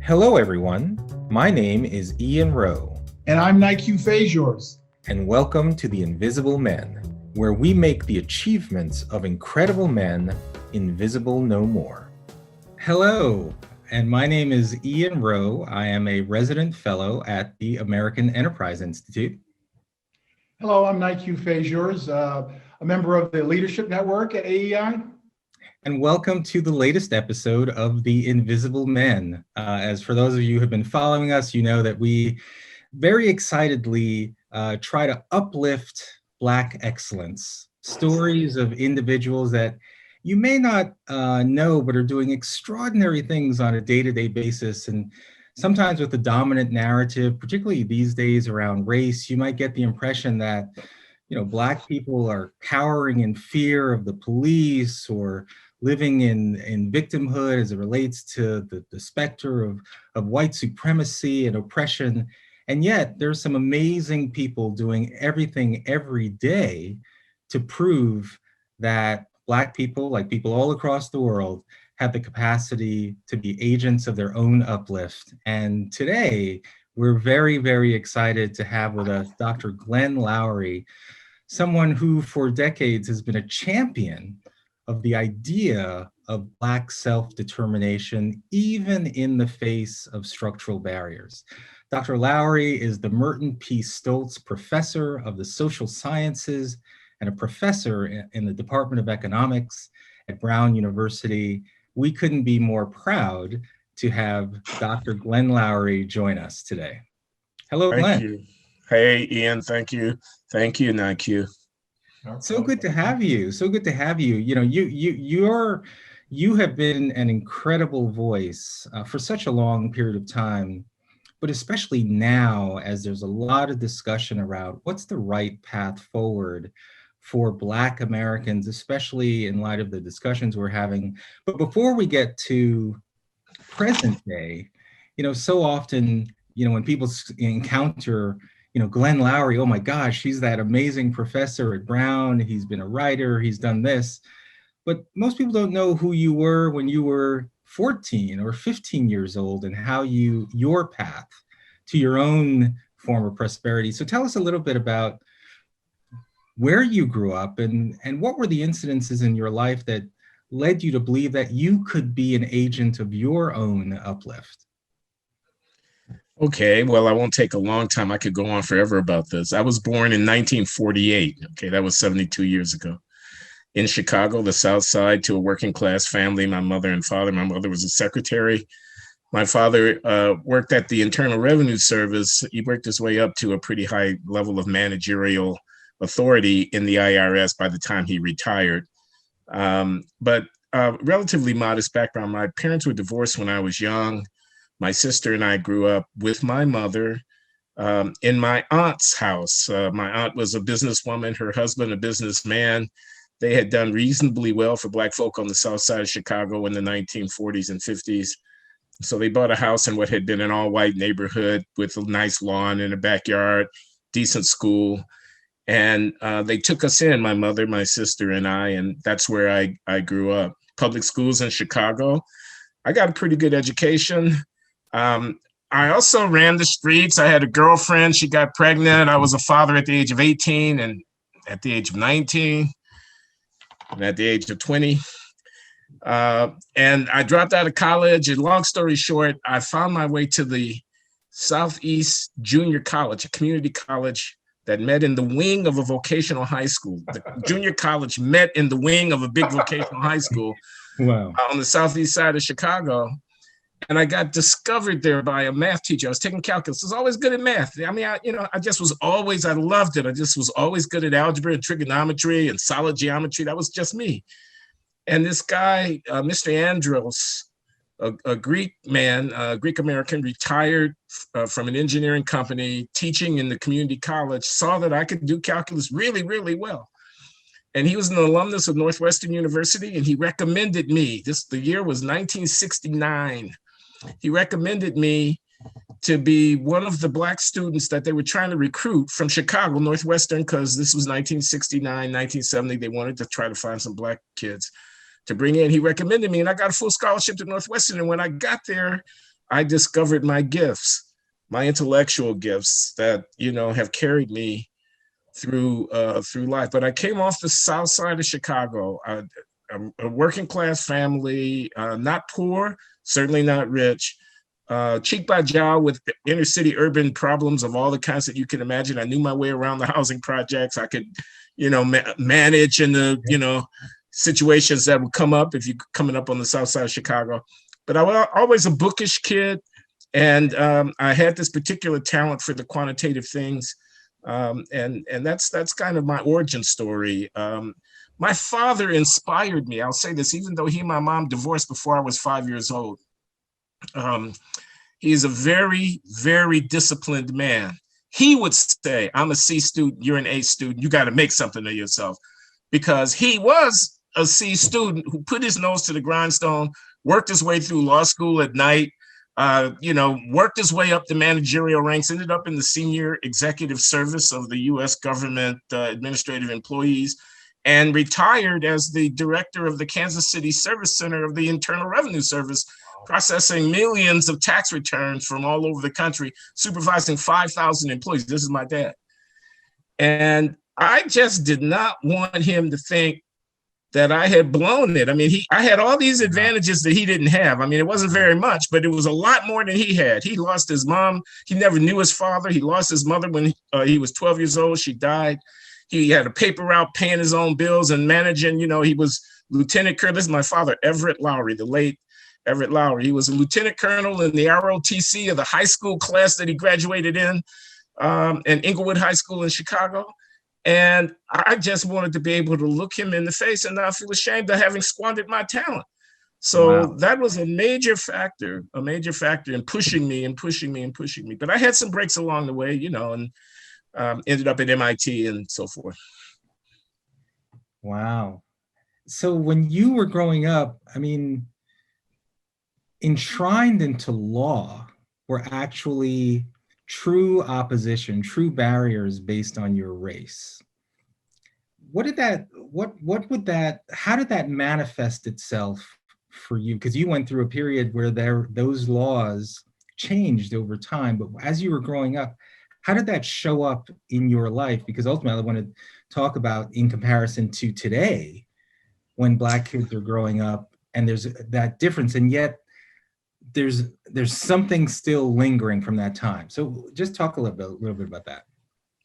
Hello, everyone. My name is Ian Rowe. And I'm Nique. And welcome to The Invisible Men, where we make the achievements of incredible men invisible no more. Hello, and my name is Ian Rowe. I am a resident fellow at the American Enterprise Institute. Hello, I'm Nique, a member of the Leadership Network at AEI. And welcome to the latest episode of The Invisible Men. As for those of you who have been following us, you know that we very excitedly try to uplift Black excellence, stories of individuals that you may not know, but are doing extraordinary things on a day-to-day basis. And sometimes with the dominant narrative, particularly these days around race, you might get the impression that, Black people are cowering in fear of the police or living in victimhood as it relates to the specter of white supremacy and oppression. And yet there's some amazing people doing everything every day to prove that Black people, like people all across the world, have the capacity to be agents of their own uplift. And today, we're very, very excited to have with us Dr. Glenn Loury, someone who for decades has been a champion of the idea of Black self-determination, even in the face of structural barriers. Dr. Loury is the Merton P. Stoltz Professor of the Social Sciences and a professor in the Department of Economics at Brown University. We couldn't be more proud to have Dr. Glenn Loury join us today. Hello, Glenn. Thank you. Hey, Ian, thank you. Thank you, Nique. So good to have you. So good to have you. You have been an incredible voice for such a long period of time, but especially now as there's a lot of discussion around what's the right path forward for Black Americans, especially in light of the discussions we're having. But before we get to present day, so often, when people encounter Glenn Loury, oh my gosh, he's that amazing professor at Brown. He's been a writer, he's done this. But most people don't know who you were when you were 14 or 15 years old and how your path to your own form of prosperity. So tell us a little bit about where you grew up and what were the incidences in your life that led you to believe that you could be an agent of your own uplift. Okay, well, I won't take a long time. I could go on forever about this. I was born in 1948. Okay, that was 72 years ago. In Chicago, the South Side, to a working class family, my mother and father. My mother was a secretary. My father worked at the Internal Revenue Service. He worked his way up to a pretty high level of managerial authority in the IRS by the time he retired. But relatively modest background. My parents were divorced when I was young. My sister and I grew up with my mother in my aunt's house. My aunt was a businesswoman, her husband a businessman. They had done reasonably well for Black folk on the South Side of Chicago in the 1940s and 50s. So they bought a house in what had been an all-white neighborhood with a nice lawn and a backyard, decent school. And they took us in, my mother, my sister, and I, and that's where I grew up. Public schools in Chicago. I got a pretty good education. I also ran the streets. I had a girlfriend. She got pregnant. I was a father at the age of 18 and at the age of 19 and at the age of 20. And I dropped out of college. And long story short, I found my way to the Southeast Junior College, a community college that met in the wing of a vocational high school. The junior college met in the wing of a big vocational high school. Wow. On the southeast side of Chicago. And I got discovered there by a math teacher. I was taking calculus. I was always good at math. I mean, I loved it. I just was always good at algebra and trigonometry and solid geometry. That was just me. And this guy, Mr. Andros, a Greek man, Greek-American, retired from an engineering company, teaching in the community college, saw that I could do calculus really, really well. And he was an alumnus of Northwestern University, and he recommended me. The year was 1969. He recommended me to be one of the Black students that they were trying to recruit from Chicago, Northwestern, because this was 1969, 1970. They wanted to try to find some Black kids to bring in. He recommended me, and I got a full scholarship to Northwestern. And when I got there, I discovered my gifts, my intellectual gifts that, have carried me through life. But I came off the south side of Chicago, a working class family, not poor, certainly not rich, cheek by jowl with inner city urban problems of all the kinds that you can imagine. I knew my way around the housing projects. I could, manage in the, situations that would come up if you're coming up on the south side of Chicago. But I was always a bookish kid. And I had this particular talent for the quantitative things. And that's kind of my origin story. My father inspired me. I'll say this, even though he and my mom divorced before I was 5 years old. He's a very, very disciplined man. He would say, I'm a C student, you're an A student, you got to make something of yourself. Because he was a C student who put his nose to the grindstone, worked his way through law school at night, worked his way up the managerial ranks, ended up in the senior executive service of the US government administrative employees, and retired as the director of the Kansas City Service Center of the Internal Revenue Service, processing millions of tax returns from all over the country, supervising 5,000 employees. This is my dad. And I just did not want him to think that I had blown it. I mean, I had all these advantages that he didn't have. I mean, it wasn't very much, but it was a lot more than he had. He lost his mom. He never knew his father. He lost his mother when he was 12 years old. She died. He had a paper route paying his own bills and managing, he was Lieutenant Colonel. This is my father, Everett Loury, the late Everett Loury. He was a lieutenant colonel in the ROTC of the high school class that he graduated in Inglewood High School in Chicago. And I just wanted to be able to look him in the face and not feel ashamed of having squandered my talent. So wow. That was a major factor in pushing me. But I had some breaks along the way, and ended up at MIT and so forth. Wow. So when you were growing up, I mean, enshrined into law were actually true opposition, true barriers based on your race. How did that manifest itself for you? Because you went through a period where those laws changed over time, but as you were growing up, how did that show up in your life? Because ultimately I want to talk about in comparison to today, when Black kids are growing up and there's that difference, and yet there's something still lingering from that time. So just talk a little bit about that.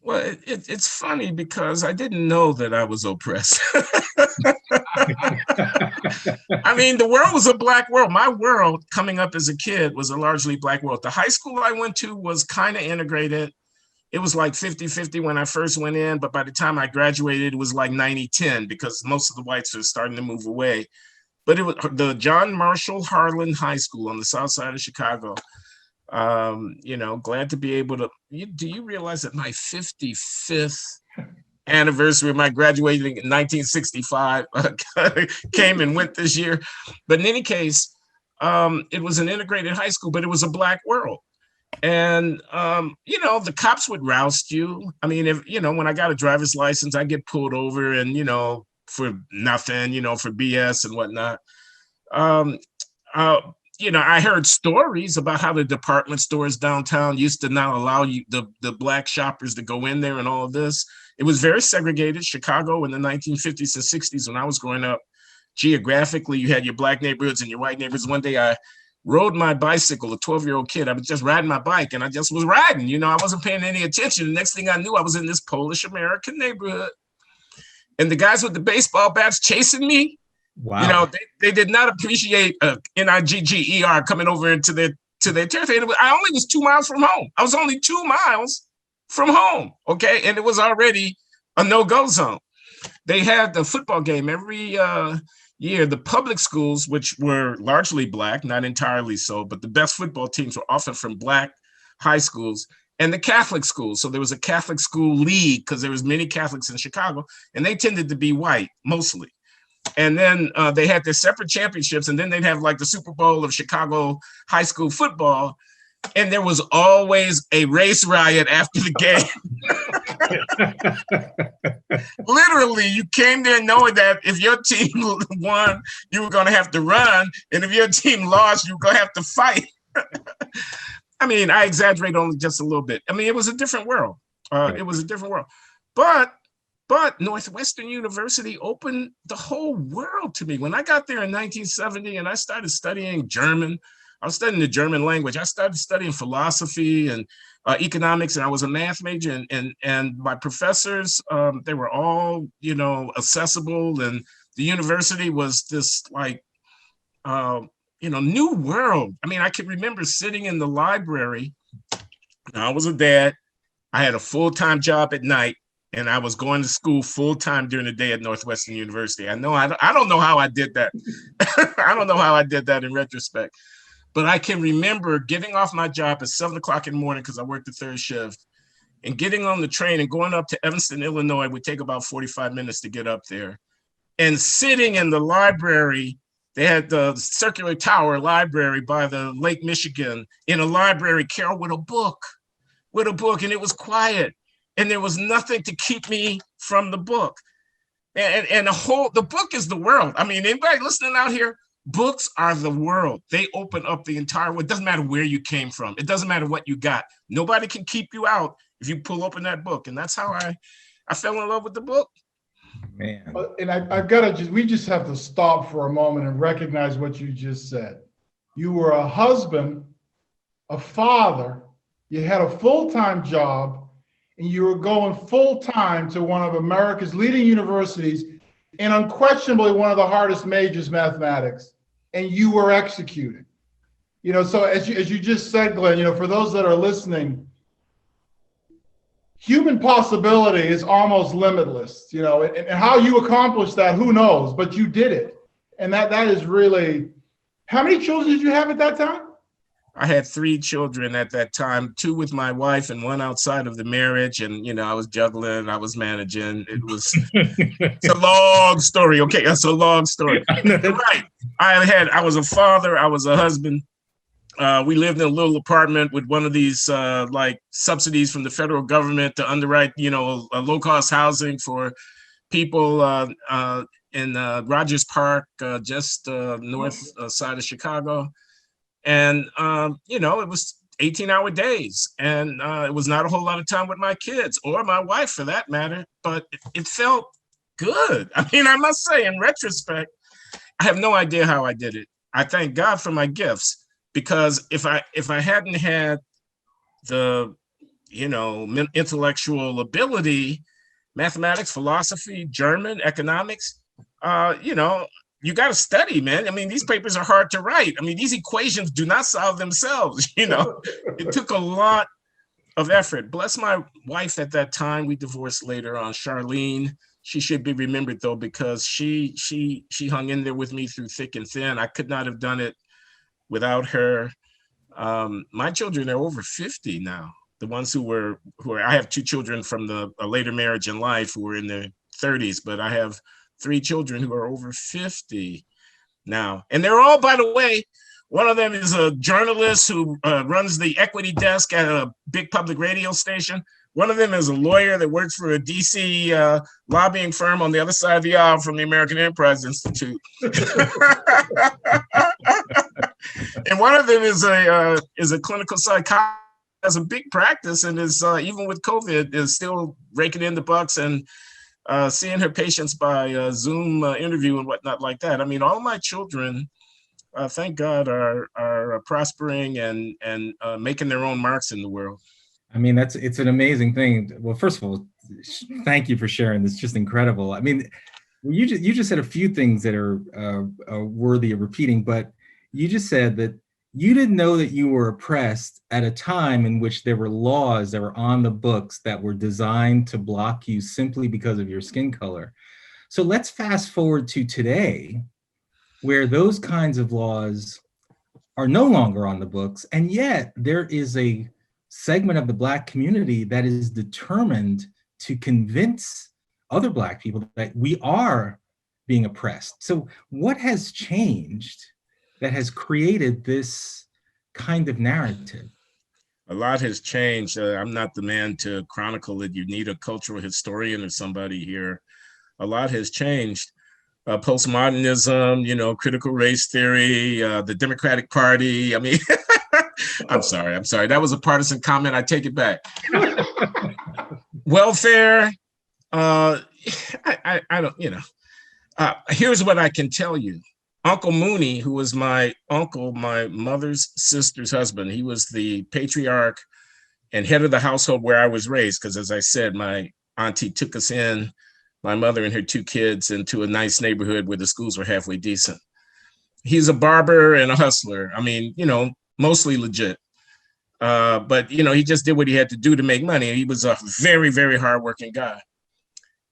Well, it's funny because I didn't know that I was oppressed. I mean, the world was a Black world. My world coming up as a kid was a largely Black world. The high school I went to was kind of integrated. It was like 50-50 when I first went in, but by the time I graduated, it was like 90-10 because most of the whites were starting to move away. But it was the John Marshall Harlan High School on the south side of Chicago. Glad to be able to. Do you realize that my 55th anniversary of my graduating in 1965 came and went this year? But in any case, it was an integrated high school, but it was a Black world. And, the cops would roust you. I mean, when I got a driver's license, I get pulled over and, for nothing, for BS and whatnot. I heard stories about how the department stores downtown used to not allow the Black shoppers to go in there and all of this. It was very segregated. Chicago in the 1950s and 60s, when I was growing up, geographically, you had your Black neighborhoods and your white neighborhoods. One day I rode my bicycle, a 12-year-old kid. I was just riding my bike and I just was riding. I wasn't paying any attention. The next thing I knew, I was in this Polish American neighborhood. And the guys with the baseball bats chasing me, wow. They did not appreciate NIGGER coming over into their territory. I only was 2 miles from home. I was only 2 miles from home, okay? And it was already a no-go zone. They had the football game every year. The public schools, which were largely Black, not entirely so, but the best football teams were often from Black high schools, and the Catholic schools. So there was a Catholic school league because there was many Catholics in Chicago, and they tended to be white mostly. And then they had their separate championships, and then they'd have like the Super Bowl of Chicago high school football. And there was always a race riot after the game. Literally, you came there knowing that if your team won, you were going to have to run. And if your team lost, you were going to have to fight. I mean, I exaggerate only just a little bit. I mean, it was a different world. Right. It was a different world. But Northwestern University opened the whole world to me. When I got there in 1970 and I started studying German, I was studying the German language. I started studying philosophy and economics, and I was a math major. And my professors, they were all, accessible. And the university was this like, new world. I mean, I can remember sitting in the library. Now, I was a dad. I had a full-time job at night, and I was going to school full-time during the day at Northwestern University. I don't know how I did that. I don't know how I did that in retrospect. But I can remember getting off my job at 7 o'clock in the morning because I worked the third shift, and getting on the train and going up to Evanston, Illinois. It would take about 45 minutes to get up there. And sitting in the library, they had the Circular Tower Library by the Lake Michigan, in a library, Carol, with a book, and it was quiet. And there was nothing to keep me from the book. And the book is the world. I mean, anybody listening out here, books are the world. They open up the entire world. It doesn't matter where you came from. It doesn't matter what you got. Nobody can keep you out if you pull open that book. And that's how I fell in love with the book. Man. And I've got to we just have to stop for a moment and recognize what you just said. You were a husband, a father, you had a full-time job, and you were going full-time to one of America's leading universities, and unquestionably one of the hardest majors, mathematics, and you were executing. So as you just said, Glenn, for those that are listening, human possibility is almost limitless, and how you accomplished that, who knows, but you did it. And that is really, how many children did you have at that time? I had 3 children at that time, 2 with my wife and 1 outside of the marriage. And, I was juggling, I was managing. It's a long story. Okay, that's a long story. Right. I was a father, I was a husband. We lived in a little apartment with one of these like subsidies from the federal government to underwrite, low-cost housing for people in Rogers Park, just north side of Chicago. And, it was 18-hour days, and it was not a whole lot of time with my kids or my wife for that matter, but it felt good. I mean, I must say, in retrospect, I have no idea how I did it. I thank God for my gifts, because if I hadn't had the, intellectual ability, mathematics, philosophy, German, economics, you got to study, man. I mean, these papers are hard to write. I mean, these equations do not solve themselves. It took a lot of effort. Bless my wife at that time. We divorced later on, Charlene. She should be remembered though, because she hung in there with me through thick and thin. I could not have done it without her. My children are over 50 now. The ones who are, I have 2 children from a later marriage in life who were in their 30s, but I have 3 children who are over 50 now. And they're all, by the way, one of them is a journalist who runs the equity desk at a big public radio station. One of them is a lawyer that works for a DC lobbying firm on the other side of the aisle from the American Enterprise Institute. And one of them is a clinical psychologist, has a big practice, and is even with COVID is still raking in the bucks and seeing her patients by Zoom interview and whatnot like that. I mean, all my children, thank God, are prospering and making their own marks in the world. I mean, it's an amazing thing. Well, first of all, thank you for sharing. It's just incredible. I mean, you just said a few things that are worthy of repeating, but you just said that you didn't know that you were oppressed at a time in which there were laws that were on the books that were designed to block you simply because of your skin color. So let's fast forward to today, where those kinds of laws are no longer on the books, and yet there is a segment of the Black community that is determined to convince other Black people that we are being oppressed. So what has changed that has created this kind of narrative? A lot has changed. I'm not the man to chronicle it. You need a cultural historian or somebody here. A lot has changed. Postmodernism, critical race theory, the Democratic Party. I mean, I'm sorry. That was a partisan comment. I take it back. Welfare. I don't, here's what I can tell you. Uncle Mooney, who was my uncle, my mother's sister's husband, he was the patriarch and head of the household where I was raised. Because as I said, my auntie took us in, my mother and her 2 kids, into a nice neighborhood where the schools were halfway decent. He's a barber and a hustler. I mean, mostly legit. But, he just did what he had to do to make money. He was a very, very hardworking guy.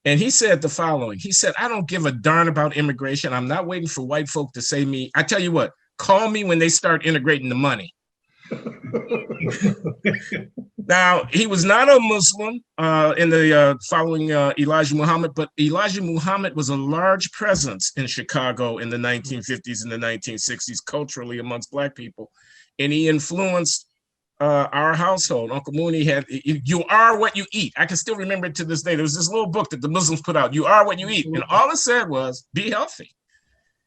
And he said the following. He said, I don't give a darn about immigration. I'm not waiting for white folk to say me. I tell you what, call me when they start integrating the money. Now, he was not a Muslim in the following Elijah Muhammad, but Elijah Muhammad was a large presence in Chicago in the 1950s and the 1960s culturally amongst Black people. And he influenced our household. Uncle Mooney had, you are what you eat. I can still remember it to this day. There was this little book that the Muslims put out, You Are What You Eat. And all it said was, be healthy.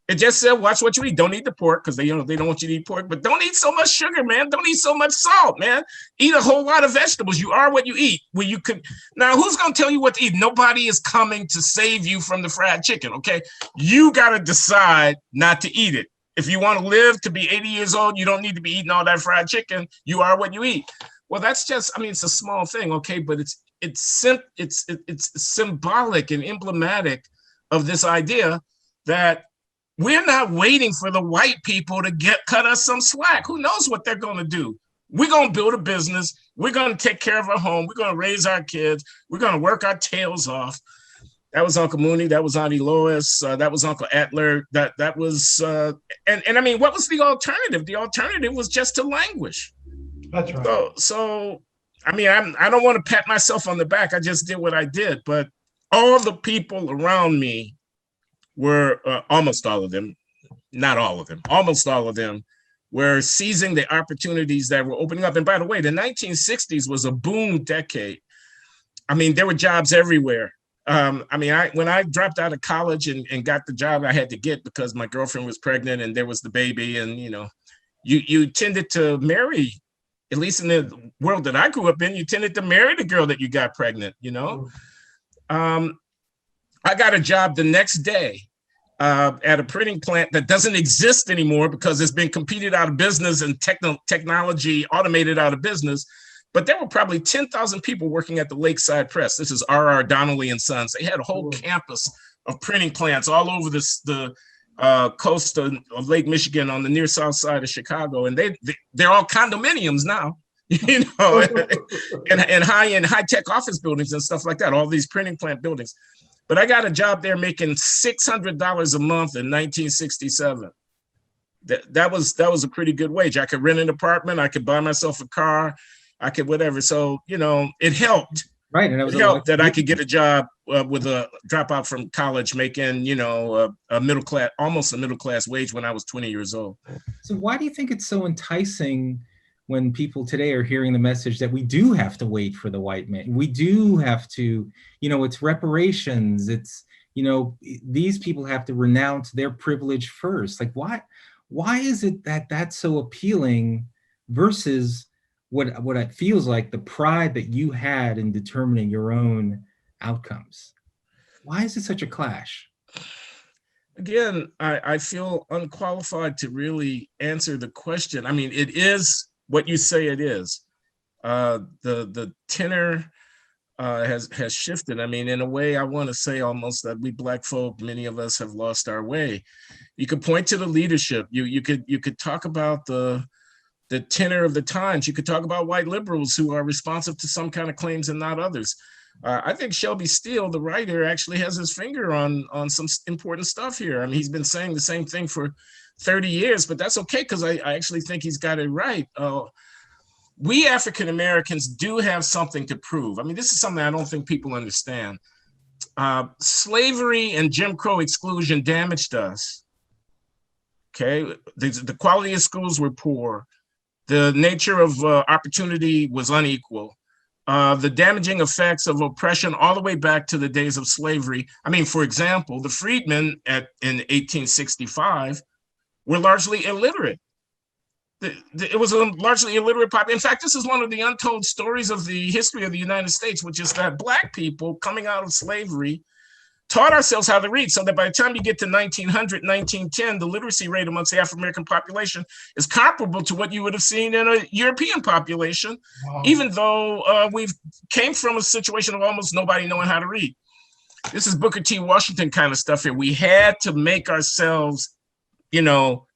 It just said, watch what you eat. Don't eat the pork because they don't want you to eat pork, but don't eat so much sugar, man. Don't eat so much salt, man. Eat a whole lot of vegetables. You are what you eat. Where you could. Now, who's going to tell you what to eat? Nobody is coming to save you from the fried chicken, okay? You got to decide not to eat it. If you want to live to be 80 years old, you don't need to be eating all that fried chicken. You are what you eat. Well, that's just, it's a small thing, okay? But it's symbolic and emblematic of this idea that we're not waiting for the white people to cut us some slack. Who knows what they're going to do? We're going to build a business. We're going to take care of our home. We're going to raise our kids. We're going to work our tails off. That was Uncle Mooney. That was Auntie Lois. That was Uncle Atler. That was, and what was the alternative? The alternative was just to languish. That's right. So I don't want to pat myself on the back. I just did what I did. But all the people around me were, almost all of them, not all of them, almost all of them were seizing the opportunities that were opening up. And by the way, the 1960s was a boom decade. There were jobs everywhere. When I dropped out of college and got the job I had to get because my girlfriend was pregnant and there was the baby, and you tended to marry, at least in the world that I grew up in, you tended to marry the girl that you got pregnant. I got a job the next day at a printing plant that doesn't exist anymore because it's been competed out of business and technology automated out of business. But there were probably 10,000 people working at the Lakeside Press. This is R.R. Donnelly and Sons. They had a whole campus of printing plants all over the coast of Lake Michigan on the near south side of Chicago. And they're all condominiums now, and high-tech office buildings and stuff like that, all these printing plant buildings. But I got a job there making $600 a month in 1967. That was a pretty good wage. I could rent an apartment. I could buy myself a car. I could whatever. So, it helped. Right. And it helped that I could get a job with a dropout from college making, a middle class, almost a middle class wage when I was 20 years old. So why do you think it's so enticing when people today are hearing the message that we do have to wait for the white man? We do have to, it's reparations. It's, these people have to renounce their privilege first. Like, why is it that that's so appealing versus what it feels like the pride that you had in determining your own outcomes? Why is it such a clash? Again, I feel unqualified to really answer the question. It is what you say it is. The tenor has shifted. In a way, I want to say almost that we Black folk, many of us have lost our way. You could point to the leadership. You could talk about the tenor of the times. You could talk about white liberals who are responsive to some kind of claims and not others. I think Shelby Steele, the writer, actually has his finger on some important stuff here. He's been saying the same thing for 30 years, but that's okay because I actually think he's got it right. We African Americans do have something to prove. This is something I don't think people understand. Slavery and Jim Crow exclusion damaged us. Okay, the quality of schools were poor. The nature of opportunity was unequal. The damaging effects of oppression all the way back to the days of slavery. For example, the freedmen in 1865 were largely illiterate. it was a largely illiterate population. In fact, this is one of the untold stories of the history of the United States, which is that Black people coming out of slavery taught ourselves how to read, so that by the time you get to 1900, 1910, the literacy rate amongst the African-American population is comparable to what you would have seen in a European population, even though we've came from a situation of almost nobody knowing how to read. This is Booker T. Washington kind of stuff here. We had to make ourselves,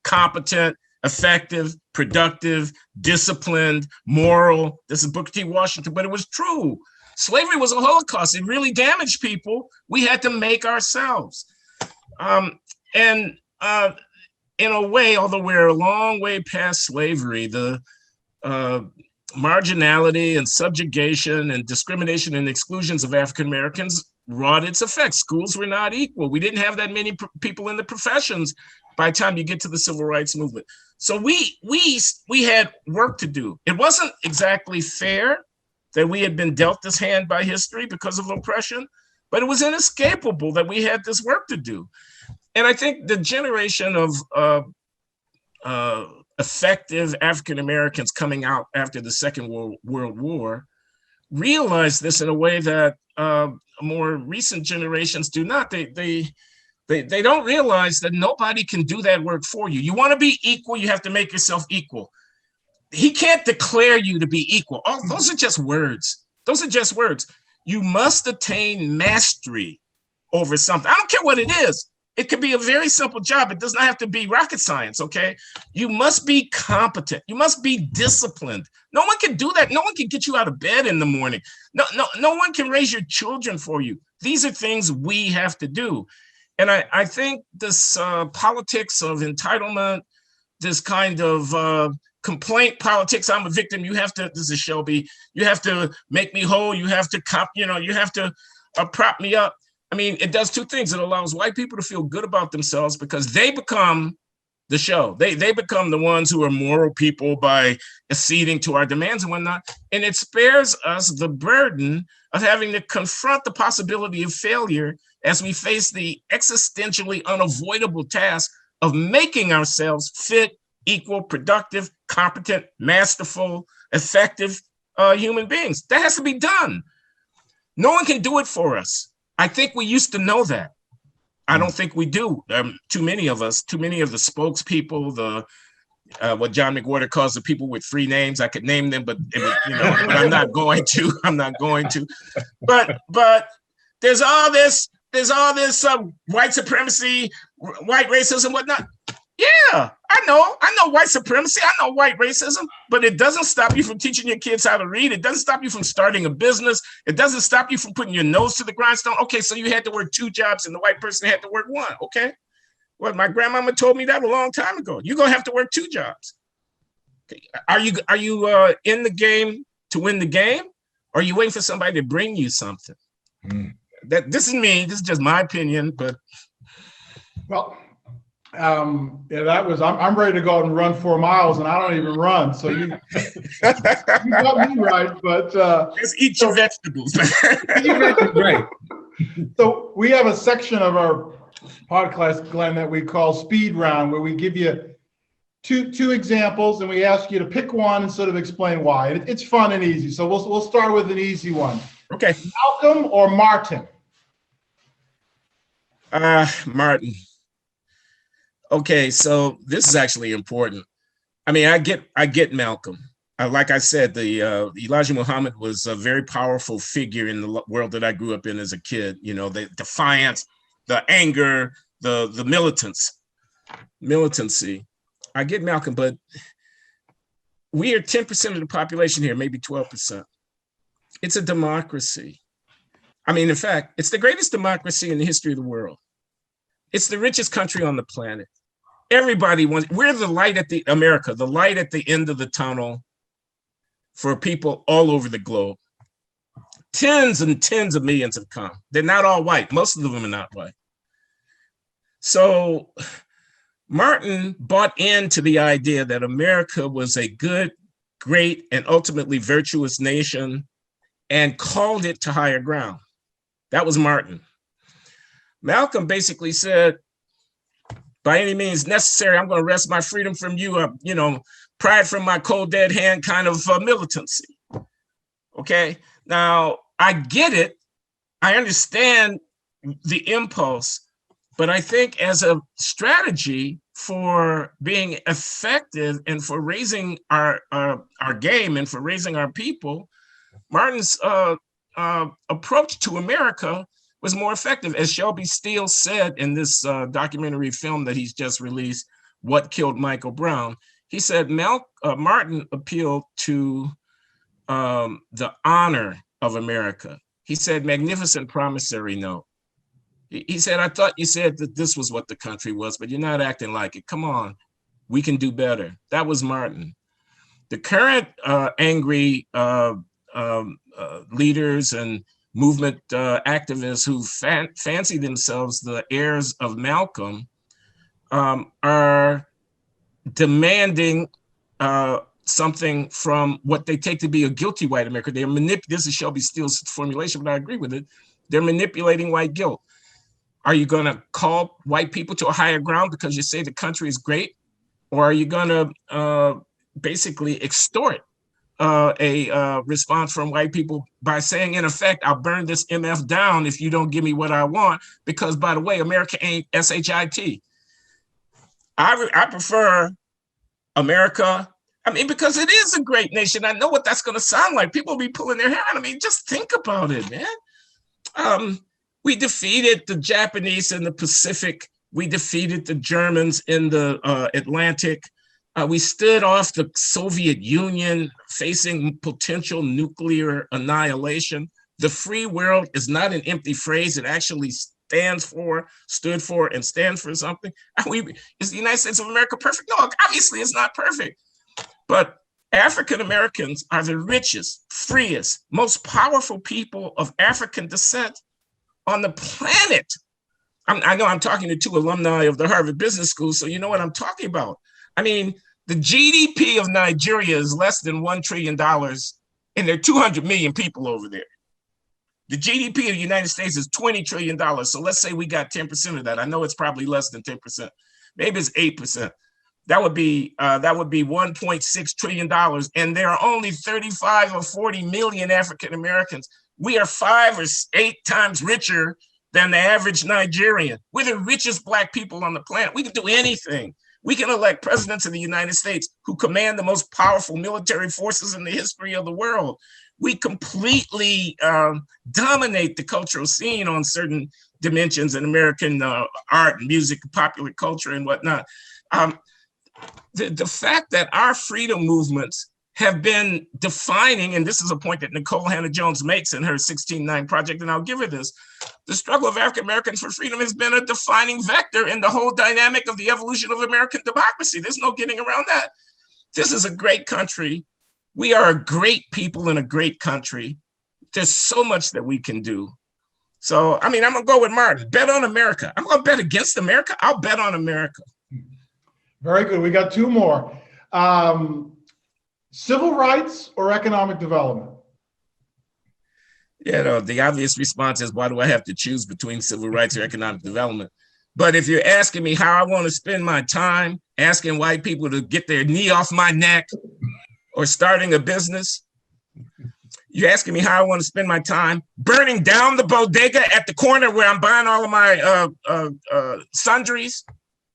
competent, effective, productive, disciplined, moral. This is Booker T. Washington, but it was true. Slavery was a Holocaust. It really damaged people. We had to make ourselves. In a way, although we're a long way past slavery, the marginality and subjugation and discrimination and exclusions of African Americans wrought its effects. Schools were not equal. We didn't have that many people in the professions by the time you get to the civil rights movement. So we had work to do. It wasn't exactly fair that we had been dealt this hand by history because of oppression, but it was inescapable that we had this work to do. And I think the generation of effective African Americans coming out after the Second World War realized this in a way that more recent generations do not. They don't realize that nobody can do that work for you. You want to be equal, you have to make yourself equal. He can't declare you to be equal. Oh, those are just words. Those are just words. You must attain mastery over something. I don't care what it is. It could be a very simple job. It does not have to be rocket science, okay? You must be competent. You must be disciplined. No one can do that. No one can get you out of bed in the morning. No one can raise your children for you. These are things we have to do. And I think this politics of entitlement, this kind of complaint politics, I'm a victim, you have to, this is Shelby, you have to make me whole, you have to you have to prop me up. I mean, it does two things. It allows white people to feel good about themselves because they become the show. They become the ones who are moral people by acceding to our demands and whatnot. And it spares us the burden of having to confront the possibility of failure as we face the existentially unavoidable task of making ourselves fit, equal, productive, competent, masterful, effective human beings. That has to be done. No one can do it for us. I think we used to know that. I don't think we do. Too many of us, too many of the spokespeople, the what John McWhorter calls the people with free names. I could name them, but but I'm not going to. I'm not going to. But there's all this white supremacy, white racism, whatnot. Yeah, I know white supremacy. I know white racism, but it doesn't stop you from teaching your kids how to read. It doesn't stop you from starting a business. It doesn't stop you from putting your nose to the grindstone. Okay, so you had to work 2 jobs and the white person had to work 1. Okay, well, my grandmama told me that a long time ago. You're gonna have to work 2 jobs. Okay. Are you in the game to win the game, or are you waiting for somebody to bring you something? This is me. This is just my opinion, but well. That was, I'm ready to go out and run 4 miles and I don't even run. So you got me right, but just eat your vegetables. Right. So we have a section of our podcast, Glenn, that we call Speed Round, where we give you two examples and we ask you to pick one and sort of explain why. It's fun and easy. So we'll start with an easy one. Okay. Malcolm or Martin? Martin. Okay, so this is actually important. I mean, I get Malcolm. Like I said, the Elijah Muhammad was a very powerful figure in the world that I grew up in as a kid. The defiance, the anger, the militancy. I get Malcolm, but we are 10% of the population here, maybe 12%. It's a democracy. I mean, in fact, it's the greatest democracy in the history of the world. It's the richest country on the planet. Everybody wants, we're the light at the light at the end of the tunnel for people all over the globe. Tens and tens of millions have come. They're not all white. Most of them are not white. So Martin bought into the idea that America was a good, great, and ultimately virtuous nation and called it to higher ground. That was Martin. Malcolm basically said, by any means necessary, I'm going to wrest my freedom from you. pride from my cold dead hand kind of militancy. Okay, now I get it. I understand the impulse, but I think as a strategy for being effective and for raising our game and for raising our people, Martin's approach to America was more effective. As Shelby Steele said in this documentary film that he's just released, What Killed Michael Brown, he said Martin appealed to the honor of America. He said, magnificent promissory note. He said, I thought you said that this was what the country was, but you're not acting like it. Come on, we can do better. That was Martin. The current angry leaders and movement activists who fancy themselves the heirs of Malcolm are demanding something from what they take to be a guilty white America. This is Shelby Steele's formulation, but I agree with it. They're manipulating white guilt. Are you going to call white people to a higher ground because you say the country is great? Or are you going to basically extort a response from white people by saying, in effect, I'll burn this MF down if you don't give me what I want, because, by the way, America ain't SHIT. I prefer America. I mean, because it is a great nation. I know what that's going to sound like. People will be pulling their hair out. I mean, just think about it, man. We defeated the Japanese in the Pacific. We defeated the Germans in the Atlantic. We stood off the Soviet Union facing potential nuclear annihilation. The free world is not an empty phrase. It actually stood for, and stands for something. Is the United States of America perfect? No, obviously it's not perfect. But African Americans are the richest, freest, most powerful people of African descent on the planet. I know I'm talking to two alumni of the Harvard Business School, so you know what I'm talking about. I mean, the GDP of Nigeria is less than $1 trillion, and there are 200 million people over there. The GDP of the United States is $20 trillion. So let's say we got 10% of that. I know it's probably less than 10%. Maybe it's 8%. That would be $1.6 trillion. And there are only 35 or 40 million African Americans. We are 5 or 8 times richer than the average Nigerian. We're the richest Black people on the planet. We can do anything. We can elect presidents of the United States who command the most powerful military forces in the history of the world. We completely dominate the cultural scene on certain dimensions in American art and music, popular culture and whatnot. The fact that our freedom movements have been defining, and this is a point that Nicole Hannah-Jones makes in her 16:9 project, and I'll give her this, the struggle of African Americans for freedom has been a defining vector in the whole dynamic of the evolution of American democracy. There's no getting around that. This is a great country. We are a great people in a great country. There's so much that we can do. So, I mean, I'm gonna go with Martin, bet on America. I'm gonna bet against America. I'll bet on America. Very good, we got 2 more. Civil rights or economic development? You know, the obvious response is, why do I have to choose between civil rights or economic development? But if you're asking me how I want to spend my time, asking white people to get their knee off my neck or starting a business, you're asking me how I want to spend my time burning down the bodega at the corner where I'm buying all of my sundries,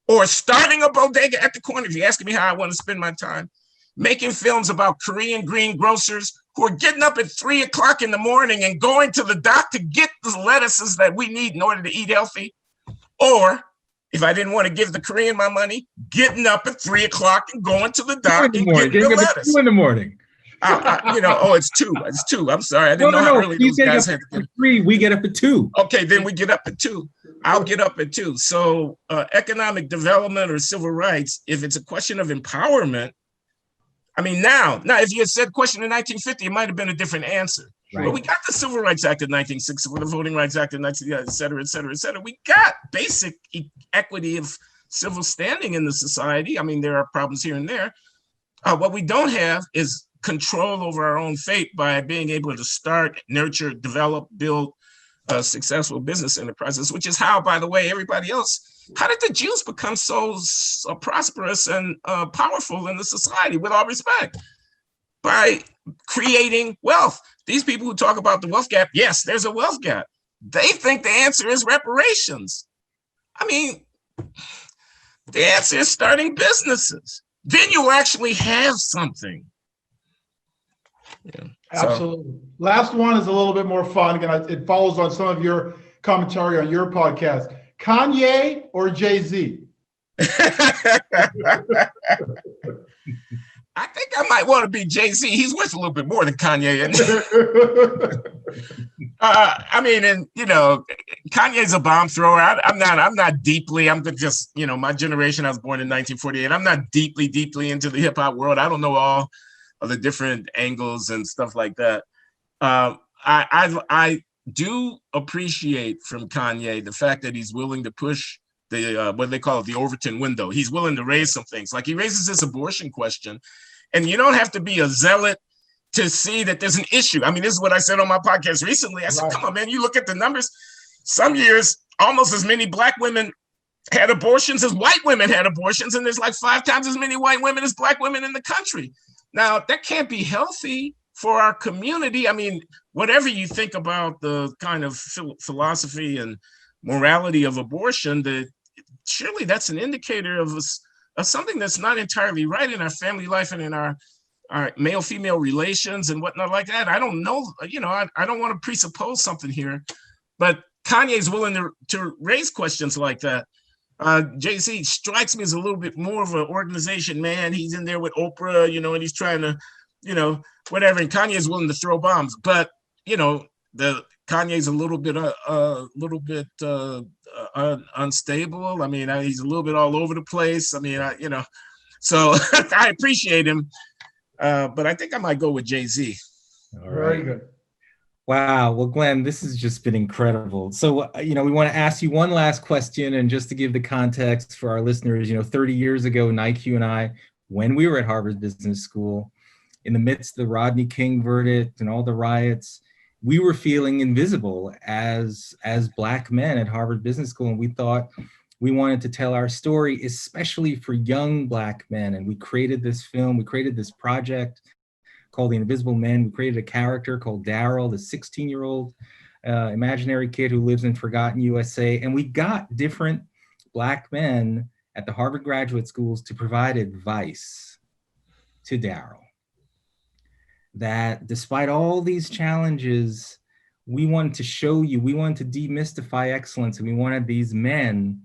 or starting a bodega at the corner. If you're asking me how I want to spend my time, making films about Korean greengrocers who are getting up at 3 o'clock in the morning and going to the dock to get the lettuces that we need in order to eat healthy. Or if I didn't want to give the Korean my money, getting up at 3 o'clock and going to the dock and getting the lettuce. 2 in the morning. It's 2. It's 2. I'm sorry. I didn't know how early those guys had to get. 3, we get up at 2. Okay, then we get up at 2. I'll get up at 2. So economic development or civil rights, if it's a question of empowerment, I mean, now, if you had said question in 1950, it might have been a different answer. Right. But we got the Civil Rights Act of 1960, the Voting Rights Act of 1960, et cetera, et cetera, et cetera. We got basic equity of civil standing in the society. I mean, there are problems here and there. What we don't have is control over our own fate by being able to start, nurture, develop, build successful business enterprises, which is how, by the way, everybody else How did the Jews become so prosperous and powerful in the society, with all respect? By creating wealth. These people who talk about the wealth gap, yes, there's a wealth gap. They think the answer is reparations. I mean, the answer is starting businesses. Then you'll actually have something. Yeah. Absolutely. Last one is a little bit more fun. Again, it follows on some of your commentary on your podcast. Kanye or Jay-Z? I think I might want to be Jay-Z. He's worth a little bit more than Kanye. I mean, and you know, Kanye's a bomb thrower. I'm not deeply. I'm just, you know, my generation. I was born in 1948. I'm not deeply into the hip hop world. I don't know all of the different angles and stuff like that. I do appreciate from Kanye the fact that he's willing to push the what do they call it, the Overton window. He's willing to raise some things. Like he raises this abortion question, and you don't have to be a zealot to see that there's an issue. I mean, this is what I said on my podcast recently. I said, come on, man, you look at the numbers. Some years, almost as many Black women had abortions as white women had abortions, and there's like 5 times as many white women as Black women in the country. Now, that can't be healthy for our community. I mean, whatever you think about the kind of philosophy and morality of abortion, surely that's an indicator of something that's not entirely right in our family life and in our male-female relations and whatnot like that. I don't know, you know, I don't want to presuppose something here, but Kanye's willing to raise questions like that. Jay-Z strikes me as a little bit more of an organization man. He's in there with Oprah, you know, and he's trying to, you know, whatever. And Kanye's willing to throw bombs, but you know, Kanye's a little bit unstable. I mean, he's a little bit all over the place. I mean, you know, so I appreciate him, but I think I might go with Jay-Z. All right. Very good. Wow. Well, Glenn, this has just been incredible. So, you know, we want to ask you one last question, and just to give the context for our listeners, you know, 30 years ago, Nique and I, when we were at Harvard Business School, in the midst of the Rodney King verdict and all the riots, we were feeling invisible as Black men at Harvard Business School. And we thought we wanted to tell our story, especially for young Black men. And we created this film, we created this project called The Invisible Men. We created a character called Daryl, the 16-year-old imaginary kid who lives in forgotten USA. And we got different Black men at the Harvard graduate schools to provide advice to Daryl, that despite all these challenges, we wanted to show you, we wanted to demystify excellence, and we wanted these men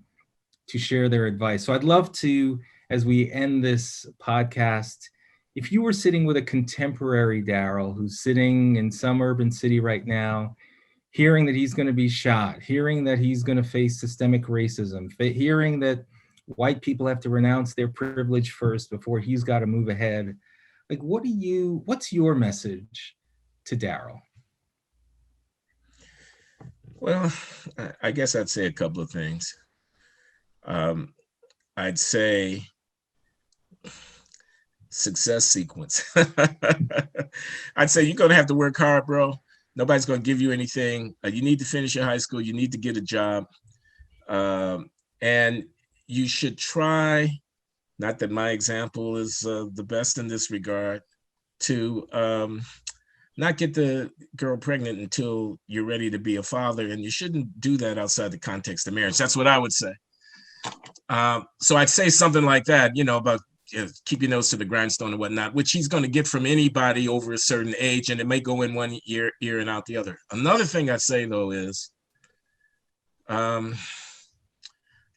to share their advice. So I'd love to, as we end this podcast, if you were sitting with a contemporary Daryl who's sitting in some urban city right now, hearing that he's going to be shot, hearing that he's going to face systemic racism, hearing that white people have to renounce their privilege first before he's got to move ahead, like, what's your message to Daryl? Well, I guess I'd say a couple of things. I'd say success sequence. I'd say you're going to have to work hard, bro. Nobody's going to give you anything. You need to finish your high school. You need to get a job. And you should try, not that my example is the best in this regard, to not get the girl pregnant until you're ready to be a father. And you shouldn't do that outside the context of marriage. That's what I would say. So I'd say something like that, you know, about keep your nose to the grindstone and whatnot, which he's going to get from anybody over a certain age, and it may go in one ear and out the other. Another thing I'd say, though, is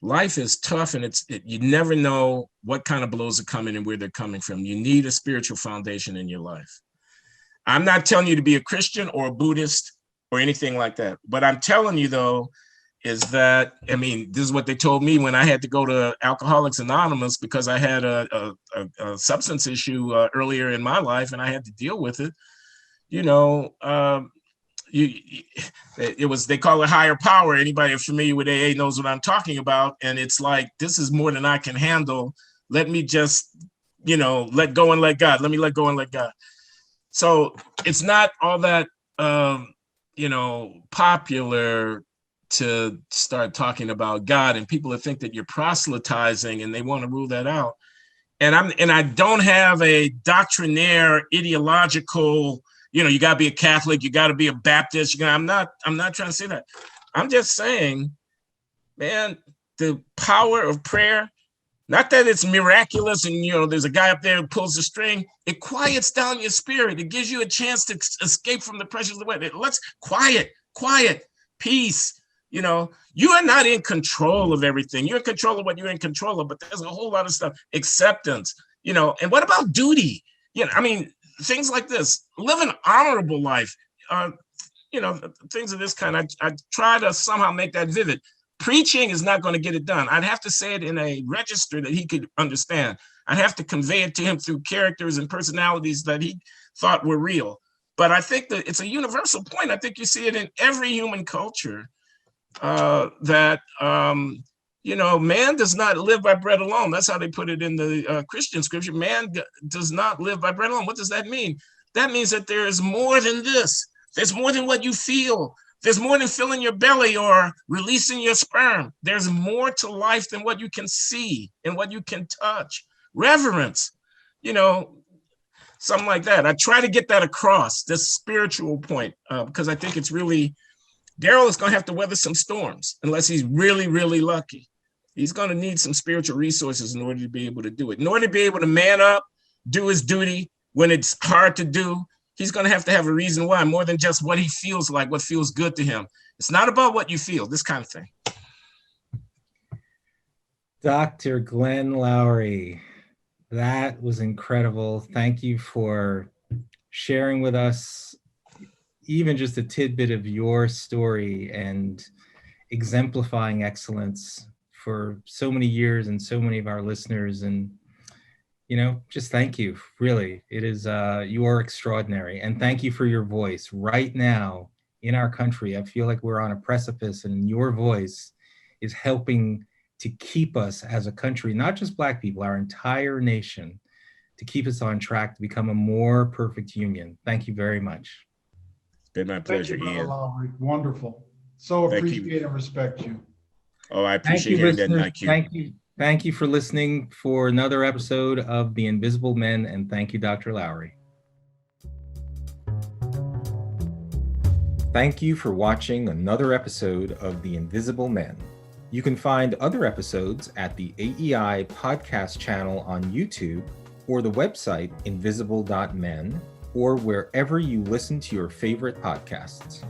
life is tough, and you never know what kind of blows are coming and where they're coming from. You need a spiritual foundation in your life. I'm not telling you to be a Christian or a Buddhist or anything like that. What I'm telling you, though, is that, I mean, this is what they told me when I had to go to Alcoholics Anonymous because I had a substance issue earlier in my life, and I had to deal with it. You know, they call it higher power. Anybody familiar with AA knows what I'm talking about. And it's like, this is more than I can handle. Let me just, you know, let go and let God. Let me let go and let God. So it's not all that, you know, popular to start talking about God, and people think that you're proselytizing and they want to rule that out. And I don't have a doctrinaire ideological, you got to be a Catholic, you got to be a Baptist. I'm not trying to say that. I'm just saying, man, the power of prayer, not that it's miraculous and, there's a guy up there who pulls the string. It quiets down your spirit. It gives you a chance to escape from the pressures of the world. Let's quiet, peace. You are not in control of everything. You're in control of what you're in control of, but there's a whole lot of stuff. Acceptance, and what about duty? Things like this. Live an honorable life. Things of this kind. I try to somehow make that vivid. Preaching is not going to get it done. I'd have to say it in a register that he could understand. I'd have to convey it to him through characters and personalities that he thought were real. But I think that it's a universal point. I think you see it in every human culture. That man does not live by bread alone. That's how they put it in the Christian scripture. Man does not live by bread alone. What does that mean? That means that there is more than this. There's more than what you feel. There's more than filling your belly or releasing your sperm. There's more to life than what you can see and what you can touch. Reverence, something like that. I try to get that across, this spiritual point, because I think it's really, Daryl is going to have to weather some storms unless he's really, really lucky. He's going to need some spiritual resources in order to be able to do it. In order to be able to man up, do his duty when it's hard to do, he's going to have a reason why, more than just what he feels like, what feels good to him. It's not about what you feel, this kind of thing. Dr. Glenn Loury, that was incredible. Thank you for sharing with us even just a tidbit of your story and exemplifying excellence for so many years and so many of our listeners. And, just thank you. Really, it is, you are extraordinary. And thank you for your voice right now in our country. I feel like we're on a precipice, and your voice is helping to keep us as a country, not just Black people, our entire nation, to keep us on track to become a more perfect union. Thank you very much. It's been my pleasure, Ian. Wonderful. So appreciate and respect you. Oh, I appreciate hearing that, Nique. Thank you. Thank you for listening for another episode of The Invisible Men, and thank you, Dr. Loury. Thank you for watching another episode of The Invisible Men. You can find other episodes at the AEI podcast channel on YouTube or the website invisible.men or wherever you listen to your favorite podcasts.